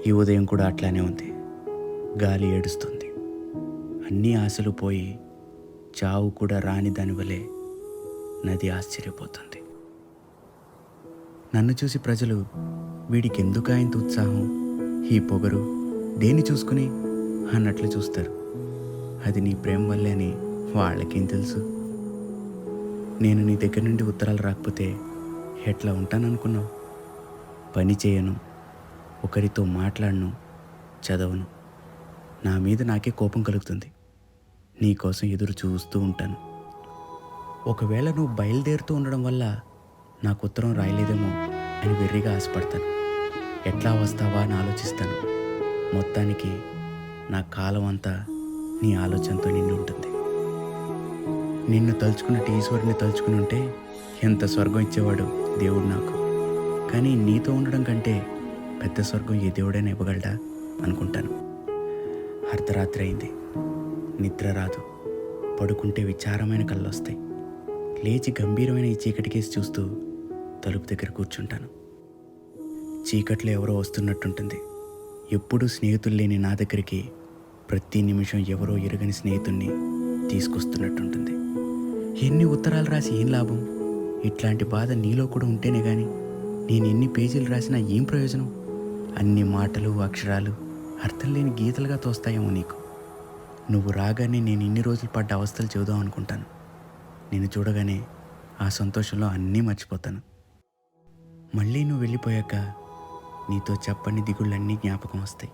ఈ ఉదయం కూడా అట్లానే ఉంది. గాలి ఏడుస్తుంది. అన్ని ఆశలు పోయి చావు కూడా రాని దాని వలె నది ఆశ్చర్యపోతుంది. నన్ను చూసి ప్రజలు వీడికి ఎందుకు ఇంత ఉత్సాహం, ఈ పొగరు, దేన్ని చూసుకుని అన్నట్లు చూస్తారు. అది నీ ప్రేమ వల్లే అని వాళ్ళకేం తెలుసు. నేను నీ దగ్గర నుండి ఉత్తరాలు రాకపోతే ఎట్లా ఉంటాననుకున్నావు? పని చేయను, ఒకరితో మాట్లాడను, చదవను. నా మీద నాకే కోపం కలుగుతుంది. నీకోసం ఎదురు చూస్తూ ఉంటాను. ఒకవేళ నువ్వు బయలుదేరుతూ ఉండడం వల్ల నాకు ఉత్తరం రాయలేదేమో అని వెర్రిగా ఆశపడతాను. ఎట్లా వస్తావా అని ఆలోచిస్తాను. మొత్తానికి నా కాలం అంతా నీ ఆలోచనతో నిండి ఉంటుంది. నిన్ను తలుచుకున్నట్టు ఈశ్వరుని తలుచుకుని ఉంటే ఎంత స్వర్గం ఇచ్చేవాడు దేవుడు నాకు. కానీ నీతో ఉండడం కంటే పెద్ద స్వర్గం ఏ దేవుడైనా ఇవ్వగలడా అనుకుంటాను. అర్ధరాత్రి అయింది, నిద్ర రాదు. పడుకుంటే విచారమైన కళ్ళు వస్తాయి. లేచి గంభీరమైన ఈ చీకటికేసి చూస్తూ తలుపు దగ్గర కూర్చుంటాను. చీకట్లో ఎవరో వస్తున్నట్టుంటుంది. ఎప్పుడూ స్నేహితులు లేని నా దగ్గరికి ప్రతి నిమిషం ఎవరో ఎరుగని స్నేహితుణ్ణి తీసుకొస్తున్నట్టుంటుంది. ఎన్ని ఉత్తరాలు రాసి ఏం లాభం? ఇట్లాంటి బాధ నీలో కూడా ఉంటేనే కానీ నేను ఎన్ని పేజీలు రాసినా ఏం ప్రయోజనం? అన్ని మాటలు, అక్షరాలు అర్థం లేని గీతలుగా తోస్తాయేమో నీకు. నువ్వు రాగానే నేను ఇన్ని రోజులు పడ్డ అవస్థలు చెబుదాం అనుకుంటాను. నేను చూడగానే ఆ సంతోషంలో అన్నీ మర్చిపోతాను. మళ్ళీ నువ్వు వెళ్ళిపోయాక నీతో చెప్పని దిగుళ్ళన్నీ జ్ఞాపకం వస్తాయి.